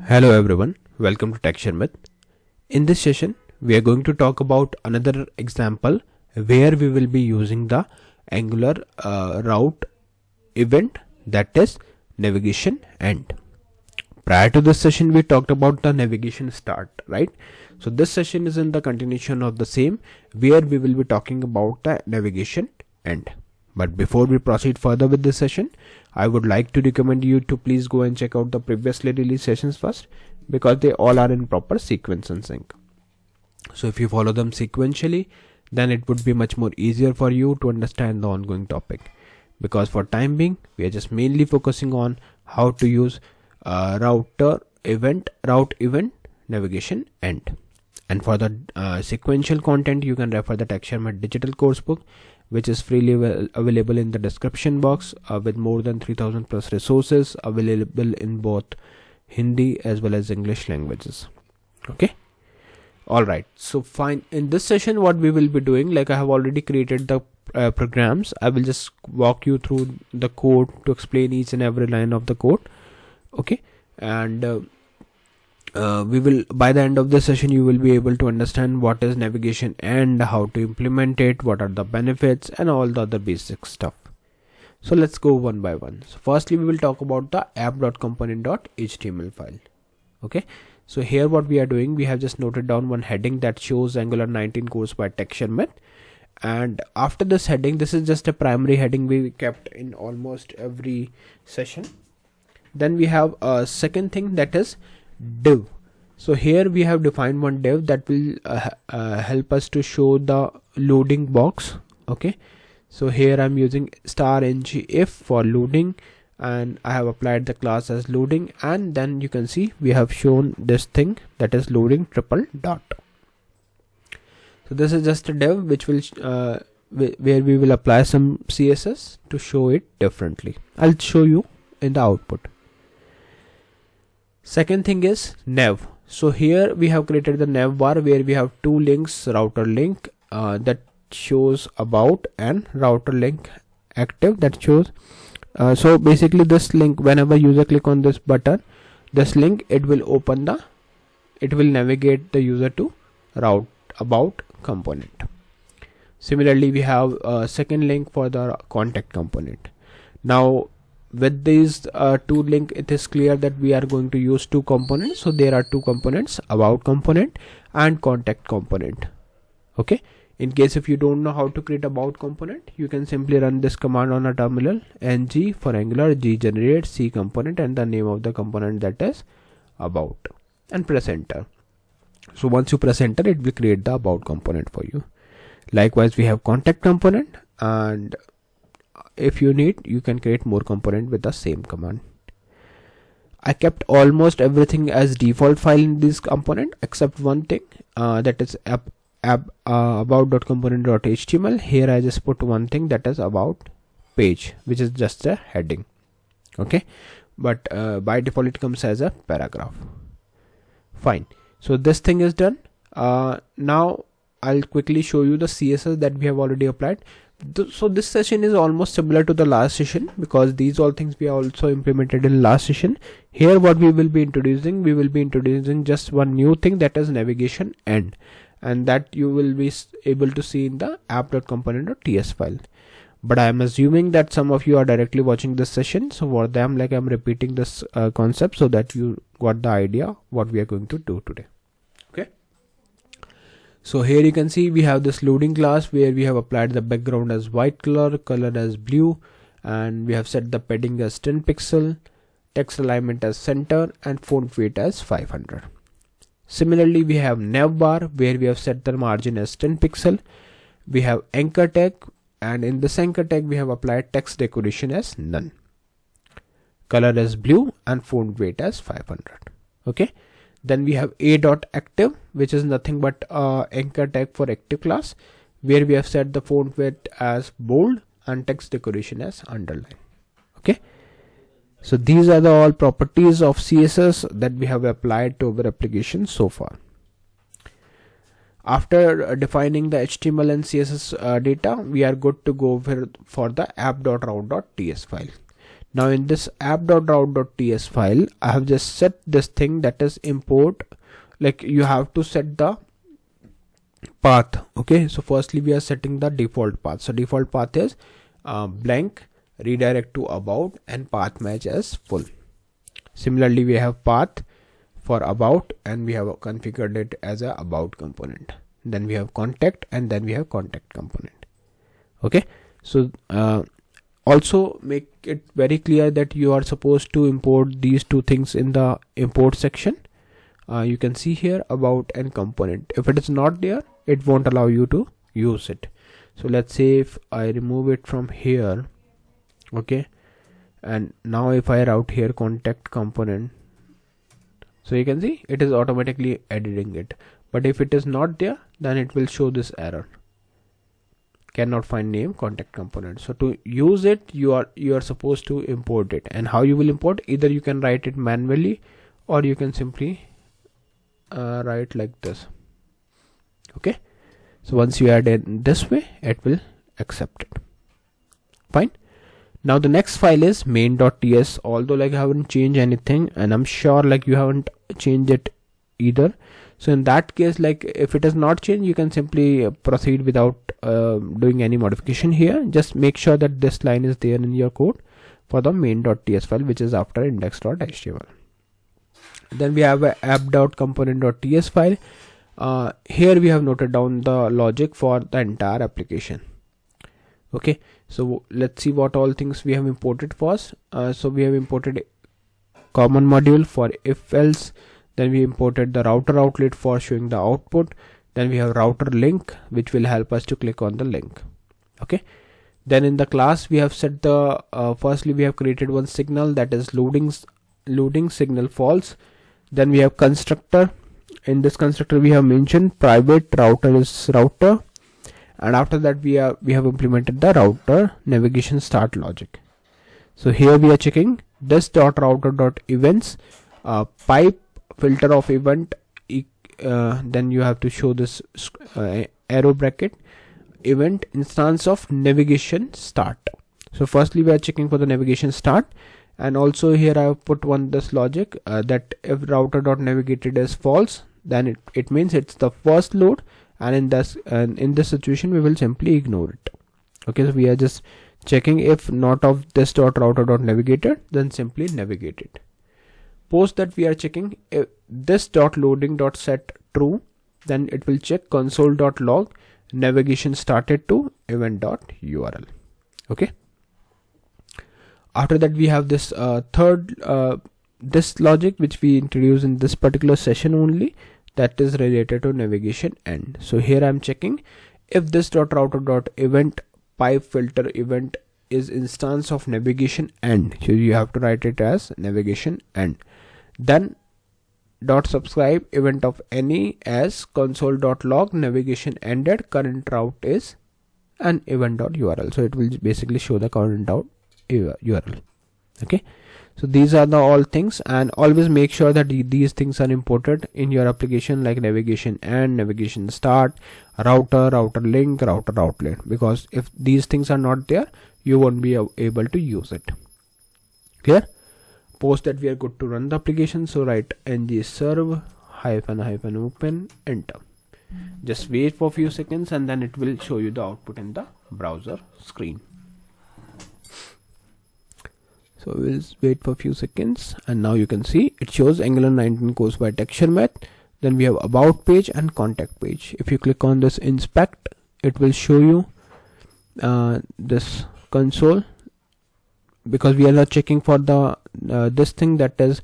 Hello everyone, welcome to Sharmit. In this session, we are going to talk about another example where we will be using the Angular route event, that is navigation end. Prior to this session, we talked about the navigation start, right? So this session is in the continuation of the same, where we will be talking about the navigation end. But before we proceed further with this session, I would like to recommend you to please go and check out the previously released sessions first, because they all are in proper sequence and sync. So if you follow them sequentially, then it would be much more easier for you to understand the ongoing topic. Because for time being, we are just mainly focusing on how to use route event navigation end. And for the sequential content, you can refer the Sharmit digital course book, which is freely available in the description box, with more than 3000 plus resources available in both Hindi as well as English languages. Okay. Alright, so fine. In this session, what we will be doing, like I have already created the programs, I will just walk you through the code to explain each and every line of the code. Okay. And we will, by the end of the session, you will be able to understand what is navigation and how to implement it, what are the benefits, and all the other basic stuff. So let's go one by one. So firstly, we will talk about the app.component.html file. Okay. So here what we are doing, we have just noted down one heading that shows Angular 19 course by Sharmit. And after this heading, this is just a primary heading we kept in almost every session. Then we have a second thing, that is div. So here we have defined one div that will help us to show the loading box. Okay. So here I'm using *ngIf for loading, and I have applied the class as loading, and then you can see we have shown this thing, that is loading triple dot. So this is just a div which will where we will apply some CSS to show it differently. I'll show you in the output. Second thing is nav. So here we have created the nav bar where we have two links, router link that shows about, and router link active that shows. So basically this link, whenever user click on this button, this link, it will navigate the user to route about component. Similarly, we have a second link for the contact component. Now with these two links, it is clear that we are going to use two components. So there are two components, about component and contact component. Okay. In case if you don't know how to create about component, you can simply run this command on a terminal, ng for Angular g generate c component and the name of the component, that is about, and press enter. So once you press enter, it will create the about component for you. Likewise, we have contact component, and if you need, you can create more component with the same command. I kept almost everything as default file in this component except one thing, that is about.component.html. Here I just put one thing, that is about page, which is just a heading. Okay, but by default it comes as a paragraph. Fine. So this thing is done. Now I'll quickly show you the CSS that we have already applied. So this session is almost similar to the last session, because these all things we also implemented in last session. Here what we will be introducing, just one new thing, that is navigation end, and that you will be able to see in the app.component.ts file. But I am assuming that some of you are directly watching this session, so for them, like I'm repeating this concept so that you got the idea what we are going to do today. Okay. So here you can see we have this loading class where we have applied the background as white color as blue, and we have set the padding as 10 pixel, text alignment as center, and font weight as 500. Similarly, we have nav bar where we have set the margin as 10 pixel. We have anchor tag, and in this anchor tag we have applied text decoration as none, color as blue, and font weight as 500. Okay. Then we have a.active, which is nothing but anchor tag for active class, where we have set the font weight as bold and text decoration as underline. Okay. So these are the all properties of CSS that we have applied to our application so far. After defining the HTML and CSS data, we are good to go for the app.route.ts file. Now in this app.route.ts file, I have just set this thing, that is import, like you have to set the path. Okay, so firstly we are setting the default path. So default path is blank, redirect to about, and path match as full. Similarly, we have path for about, and we have configured it as a about component. Then we have contact, and then we have contact component. Okay, so also make it very clear that you are supposed to import these two things in the import section. You can see here about and component. If it is not there, it won't allow you to use it. So let's say if I remove it from here, okay, and now if I route here contact component, so you can see it is automatically editing it. But if it is not there, then it will show this error, cannot find name contact component. So to use it, you are supposed to import it. And how you will import? Either you can write it manually, or you can simply write like this. Okay, so once you add it this way, it will accept it. Fine. Now the next file is main.ts. Although like I haven't changed anything, and I'm sure like you haven't changed it either. So in that case, like if it is not changed, you can simply proceed without doing any modification here. Just make sure that this line is there in your code for the main.ts file, which is after index.html. Then we have a app.component.ts file. Here we have noted down the logic for the entire application. Okay, so let's see what all things we have imported first. So we have imported common module for if else. Then we imported the router outlet for showing the output. Then we have router link, which will help us to click on the link. Okay, then in the class we have set the firstly we have created one signal, that is loading signal false. Then we have constructor. In this constructor we have mentioned private router is router, and after that we have implemented the router navigation start logic. So here we are checking this .router.events pipe filter of event, then you have to show this arrow bracket event instance of navigation start. So firstly we are checking for the navigation start, and also here I have put this logic that if router.navigated is false, then it means it's the first load, and in this situation we will simply ignore it. Okay, so we are just checking if not of this .router.navigated, then simply navigate it. Post that we are checking if this .loading.set true, then it will check console.log navigation started to event.url. Okay, after that we have this this logic which we introduced in this particular session only, that is related to navigation end. So here I am checking if this .router.event pipe filter event is instance of navigation end, so you have to write it as navigation end. Then .subscribe event of any as console.log navigation ended, current route is an event.url. So it will basically show the current route URL. Okay, so these are the all things, and always make sure that these things are imported in your application, like navigation end, navigation start, router link, router outlet, because if these things are not there, you won't be able to use it. Clear? Post that we are good to run the application, so write ng-serve --open, enter. Just wait for a few seconds, and then it will show you the output in the browser screen. So we'll wait for a few seconds, and now you can see it shows Angular 19 course by TextureMath. Then we have about page and contact page. If you click on this inspect, it will show you this console, because we are not checking for the this thing, that is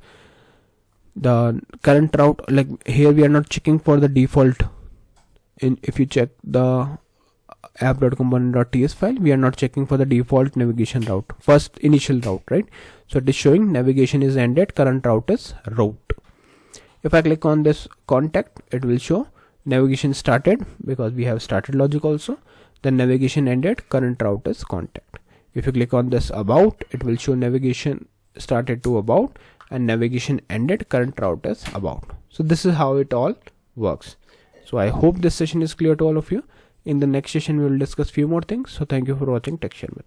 the current route. Like here we are not checking for the default. If you check the app.component.ts file, we are not checking for the default navigation route, first initial route, right? So it is showing navigation is ended, current route is route. If I click on this contact, it will show navigation started, because we have started logic also. Then navigation ended, current route is contact. If you click on this about, it will show navigation started to about, and navigation ended, current route is about. So this is how it all works. So I hope this session is clear to all of you. In the next session we will discuss few more things. So thank you for watching TechSharmit.